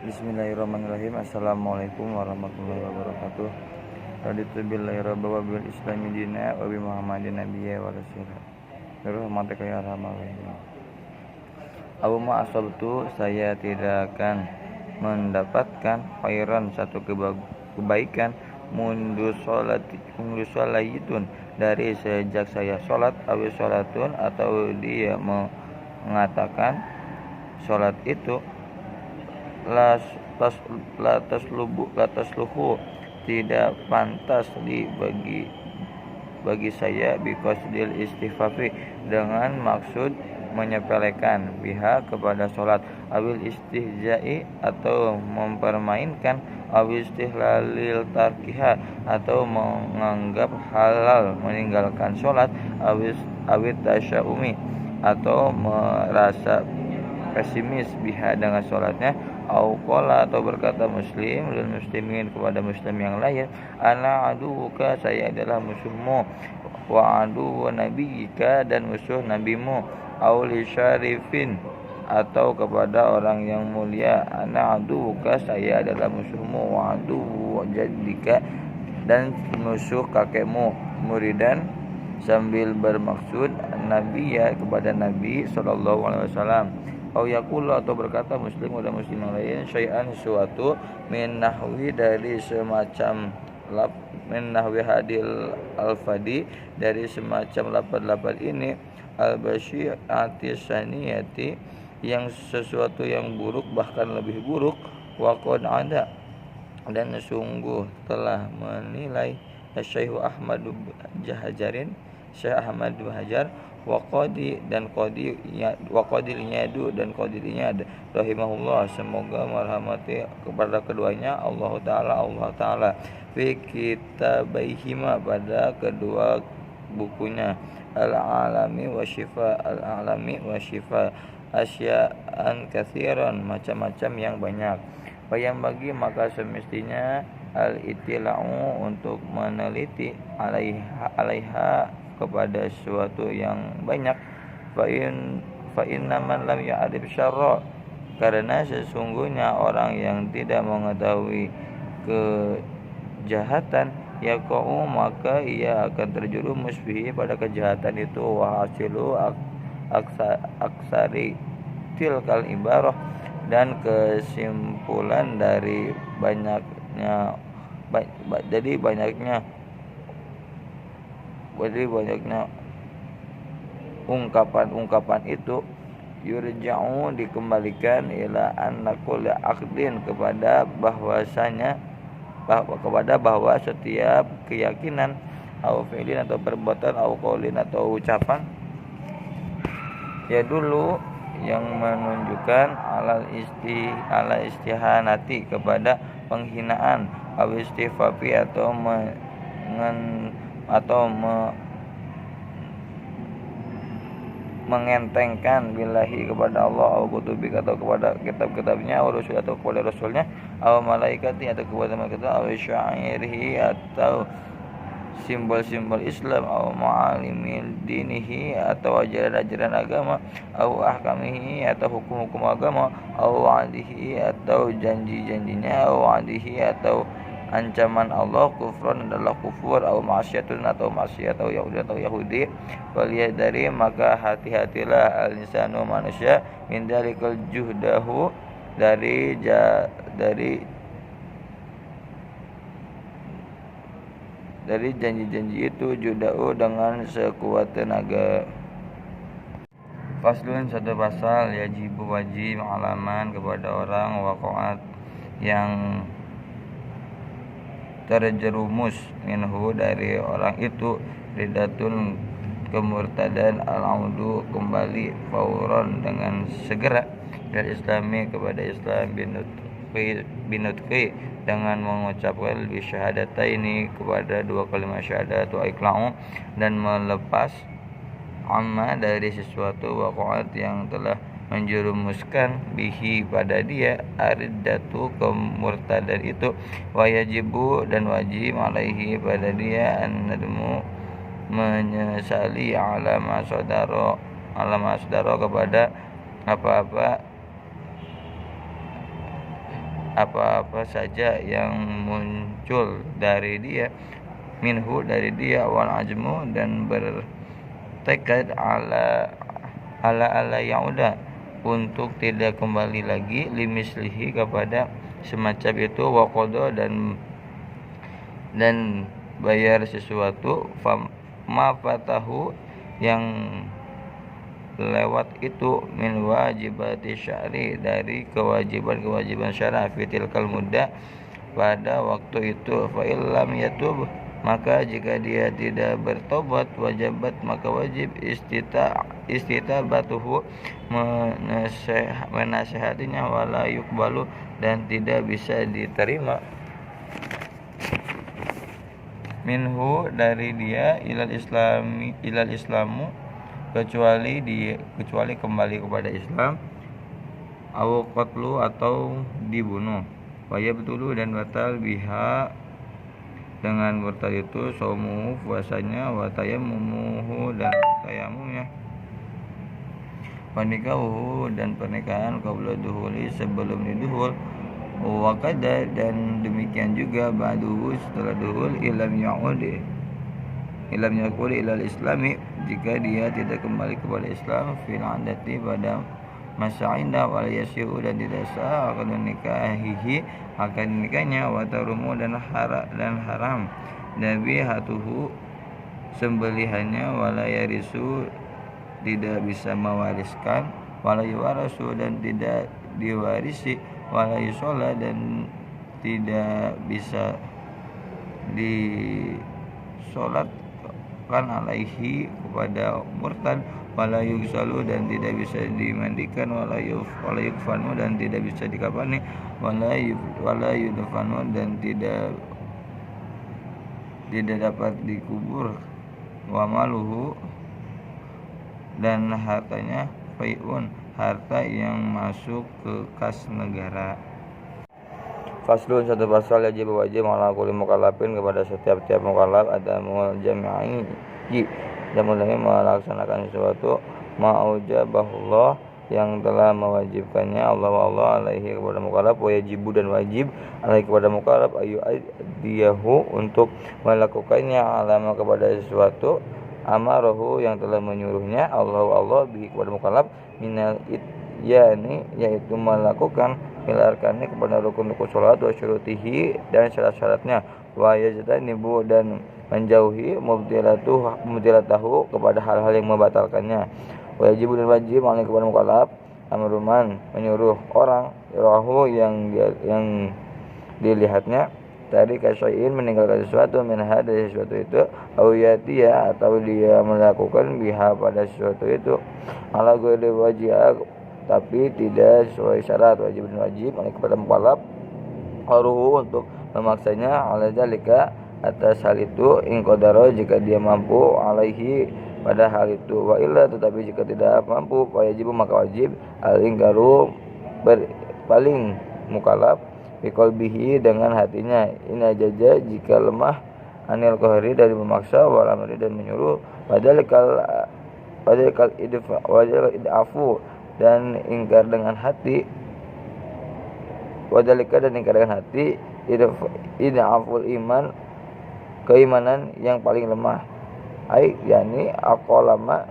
Bismillahirrahmanirrahim. Assalamualaikum warahmatullahi wabarakatuh. Raditu billahi rabba wa bil islami dina wa bi muhammadin nabiyya wa rasulah. Rahmatika ya arhamar rahimin. Aw ma asabtu, saya tidak akan mendapatkan khairan, satu kebaikan, mundu sholatun, dari sejak saya sholat, awi sholatun, atau dia mengatakan sholat itu la tasluhu, tidak pantas bagi saya, biqasdil istighfafi, dengan maksud menyepelekan, biha, kepada sholat, awil istihza'i, atau mempermainkan, awil istihlalil tarkiha, atau menganggap halal meninggalkan sholat, awil tasyaumi, atau merasa pesimis biha, dengan sholatnya, au qala, atau berkata muslim lil muslimin, kepada muslim yang lain, ana aduka, saya adalah musuhmu, wa adu nabiyika, dan musuh nabimu, au li syarifin, atau kepada orang yang mulia, ana aduka, saya adalah musuhmu, wa adu jaddika, dan musuh kakekmu, muridan, sambil bermaksud nabiya, kepada Nabi sallallahu alaihi wasallam, au yaqulu, atau berkata muslim dan muslim yang lain, syai'an, sesuatu, min nahwi, dari semacam min nahwi hadil al-fadi, dari semacam lapad-lapad ini, al-basyi'ati saniyati, yang sesuatu yang buruk, bahkan lebih buruk, wa qad ada, dan sungguh telah menilai Syekh Ahmad Hajarin, Syekh Ahmad Hajar, waqadi Inyadu, dan qadi Inyad, rahimahullah, semoga merahmati kepada keduanya Allah Ta'ala, fi kitabaihima, pada kedua bukunya, al-alami wa syifa, asya'an katsiran, macam-macam yang banyak. Bayang bagi, maka semestinya, al-itila'u, untuk meneliti, alaiha, kepada sesuatu yang banyak, fa inna man lam ya'rif syarra, karena sesungguhnya orang yang tidak mengetahui kejahatan, yaqa'u, maka ia akan terjerumus bihi, pada kejahatan itu, wa hasilu aksari tilkal ibarah, dan kesimpulan dari banyaknya ungkapan itu, yurja'u, dikembalikan, ila anna kulla aqdin, kepada bahwa setiap keyakinan, au fi'lin, atau perbuatan, au qaulin, atau ucapan, ya dulu, yang menunjukkan ala istihanati, kepada penghinaan, au istifafi, atau mengentengkan, billahi, kepada Allah, au kutubi, atau kepada kitab-kitabnya, au rasul, atau kepada rasulnya, au malaikati, atau kepada malaikat, au syairihi, atau simbol-simbol Islam, au ma'alimil dinihi, atau ajaran-ajaran agama, au ahkamihi, atau hukum-hukum agama, au wa'dihi, atau janji-janjinya, au wa'dihi, atau ancaman Allah, kufran, adalah kufur, au ma'asyatun, atau maksiat, atau Yahudi, waliyadari, maka hati-hatilah, al-insanu, manusia, min dalikal juhdahu, dari janji-janji itu, judau, dengan sekuat tenaga. Faslun, satu pasal, yajibu, wajib, alaman, kepada orang, waqa'at, yang terjerumus, minhu, dari orang itu, ridatun, kemurtadan, al-audu, kembali, fauron, dengan segera, dari islami, kepada Islam, binutqi, dengan mengucapkan bisyahadataini, kepada dua kalimat syahadat, wa iqla'u, dan melepas, amma, dari sesuatu, waqa'at, yang telah menjerumuskan, bihi, pada dia, ariddatu, kemurtadan itu, wa yajibu, dan wajib, alaihi, pada dia, an-nadmu, menyesali, alama saudara, kepada apa-apa apa-apa saja yang muncul dari dia, minhu dari dia, wal ajmu dan bertekad ala yauda untuk tidak kembali lagi, limislihi kepada semacam itu, waqodo dan bayar sesuatu, ma fatahu yang lewat itu, min wajibati syari dari kewajiban syara, fitil kalmuda pada waktu itu, fa illam yatub maka jika dia tidak bertobat, wajibat maka wajib istitabatuhu menasehatinya, wala yukbalu dan tidak bisa diterima, minhu dari dia, ilal islamu kecuali kembali kepada Islam, au qatlu atau dibunuh, waya betulu dan batal biha dengan batal itu, saumu puasanya, wa tayammumuhu dan tayamumnya, wanikahu dan pernikahan, qabla duhuli sebelum diduhul, wakada dan demikian juga ba'duhu setelah duhul, ilam yaqul ilal islami jika dia tidak kembali kepada Islam, fil adati pada masa indah, wal yasihu dan tidak sah akan nikahihi akan nikahnya, wa tarumu dan haram nabihatuhu sembelihannya, wala yarisu tidak bisa mewariskan, wala yuwarasu dan tidak diwarisi, wala yusola dan tidak bisa disolatkan alaihi kepada murtad, wala yugsalu dan tidak bisa dimandikan, wala yukfanu dan tidak bisa dikafani, wala yudfanu dan tidak dapat dikubur, wa maluhu dan hartanya, fai'un harta yang masuk ke kas negara. Faslun satu pasal, wajib ala kulli mukallafin kepada setiap mukallaf ada jami'i dan mulai melaksanakan sesuatu ma'ujabahullah yang telah mewajibkannya Allah alaihi kepada mukallaf, wajibu dan wajib alaihi kepada mukallaf ayu diyahu untuk melakukannya, alama kepada sesuatu amarahu yang telah menyuruhnya Allah bihi kepada mukallaf, minal yani yaitu melakukan milarkannya kepada rukun-rukun salat, wa syurutihi dan syarat-syaratnya, wa yajtanibu dan menjauhi mubtilatahu kepada hal-hal yang membatalkannya, wajib dan wajib alaihi kepada mukallaf amruman menyuruh orang yarahu yang dilihatnya, dari kasyai'in meninggalkan sesuatu, minha dari sesuatu itu, awiyatiyah atau dia melakukan biha pada sesuatu itu, ala ghairi wajib tapi tidak sesuai syarat, wajib dan wajib kepada mukallaf haruhu untuk memaksanya, ala zalika atas hal itu, in qadara jika dia mampu, alaihi pada hal itu, wa illa tetapi jika tidak mampu, wajib maka wajib al-ingkaru berpaling mukallaf biqalbihi dengan hatinya, ina jaja jika lemah, anil qahri dari memaksa, wal amri dan menyuruh, wadalikal idafu dan ingkar dengan hati, wadalika dan ingkar dengan hati, idaful iman keimanan yang paling lemah, ai yani aqalama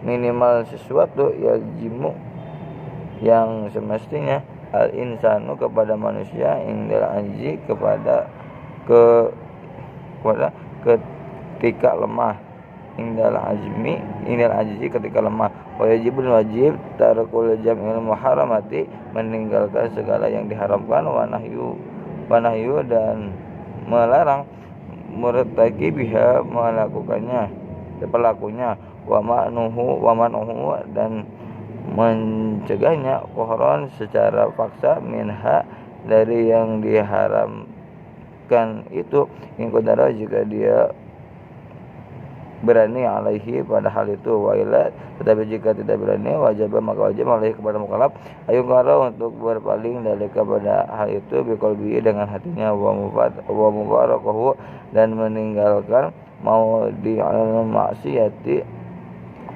minimal sesuatu, yajimu yang semestinya, al insanu kepada manusia, indal ajzi kepada ketika lemah, indal ajzi ketika lemah, wajibun wajib tarkul jam'il muharramati meninggalkan segala yang diharamkan, wa nahyu dan melarang murtaki biha melakukannya pelakunya, wa manuhu dan mencegahnya, kohron secara paksa, minha dari yang diharamkan itu, in qadara jika dia berani, alaihi pada hal itu, wa ila tetapi jika tidak berani, wajib maka wajib alaihi kepada mukallaf ayungkara untuk berpaling dari kepada hal itu, biqalbihi dengan hatinya, wa mufaraqahu dan meninggalkan mau di maksiati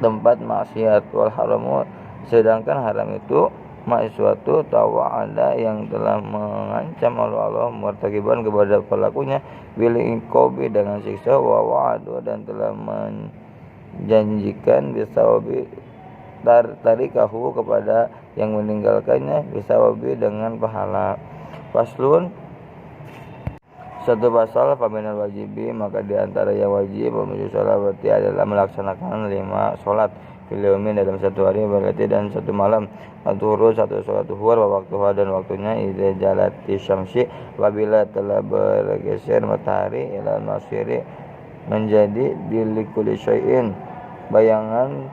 tempat maksiat, wal haramu sedangkan haram itu suatu tawa'ada yang telah mengancam Allah murtakiban kepada pelakunya bil iqabi dengan siksa wa wa'adu dan telah menjanjikan bisawabi tarikahu kepada yang meninggalkannya bisawabi dengan pahala. Faslun, satu pasal faminal wajibi, maka diantara yang wajib menuju sholat berarti adalah melaksanakan 5 sholat fil yaumin dalam satu hari berarti dan satu malam. Al-Zuhur, satu sholat zuhur wa waktuha dan waktunya idza jalati syamsi, apabila telah bergeser matahari ila masyriq menjadi dilikuli syai'in bayangan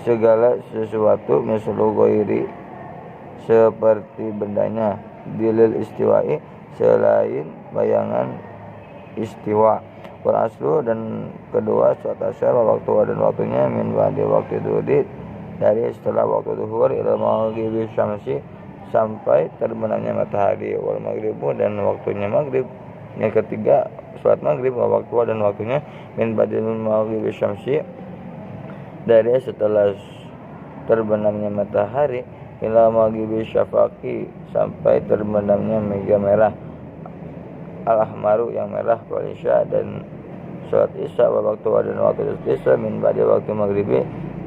segala sesuatu mislu ghairi seperti bendanya dilil istiwa'i selain bayangan istiwa. Wal aslu dan kedua suat asyar waktu dan waktunya min ba'di waktu duhur dari setelah waktu duhur ila maghribi syamsi sampai terbenamnya matahari. Wal maghribu dan waktunya maghrib. Yang ketiga salat maghrib waktu dan waktunya min ba'di maghribi syamsi dari setelah terbenamnya matahari ila maghribi syafaqi sampai terbenamnya mega merah al-ahmaru yang merah wal isya dan salat isya wa waktu dan waktu isya min ba'di waktu maghribi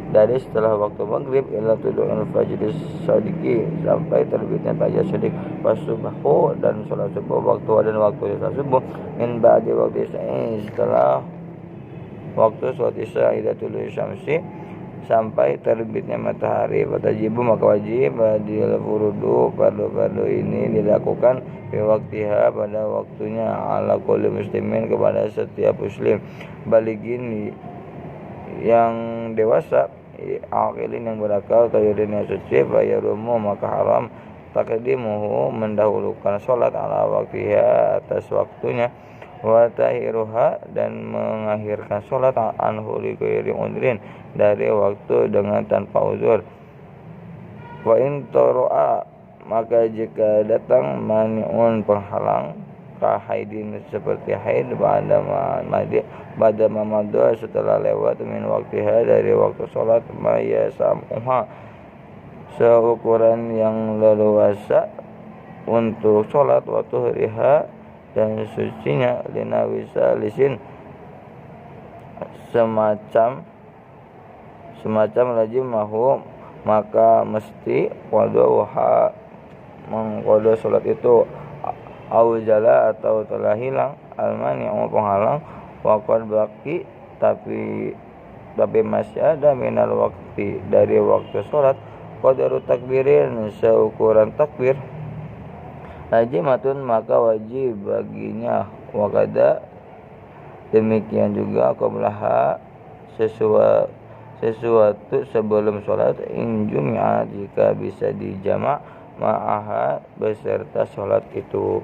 dari setelah waktu maghrib ila tulu'il fajr shadiqi sampai terbitnya fajar shadiq. Subuh dan salat subuh waktu dan waktu salat subuh min ba'di waktu isya setelah waktu salat isya ila tulu'il syamsi sampai terbitnya matahari. Watajibu maka wajib badil furudu, fardu-fardu ini dilakukan di waktiha pada waktunya ala kulli muslimin kepada setiap muslim baligin yang dewasa aqilin yang berakal khairin yang suci fayarumu maka haram taqdimuhu mendahulukan salat ala waktiha atas waktunya wa tahiruha dan mengakhirkan salat anhu li ghairi udrin dari waktu dengan tanpa uzur. Wa in tara'a maka jika datang mani'un penghalang ka haidin seperti haid ba'da mamadu setelah lewat min waktiha dari waktu salat maya sam'uha seukuran yang leluasa untuk salat waktu hariha dan sucinya linawisa lisin semacam lazim mahu maka mesti qadha mengqadha salat itu aujala atau telah hilang almani'u penghalang waqad baqi tapi masih ada minal waktu dari waktu salat qadaru takbirin seukuran takbir lazimatun maka wajib baginya wakada demikian juga qablaha sesuatu sebelum sholat in jumi'a jika bisa dijamak ma'aha beserta sholat itu.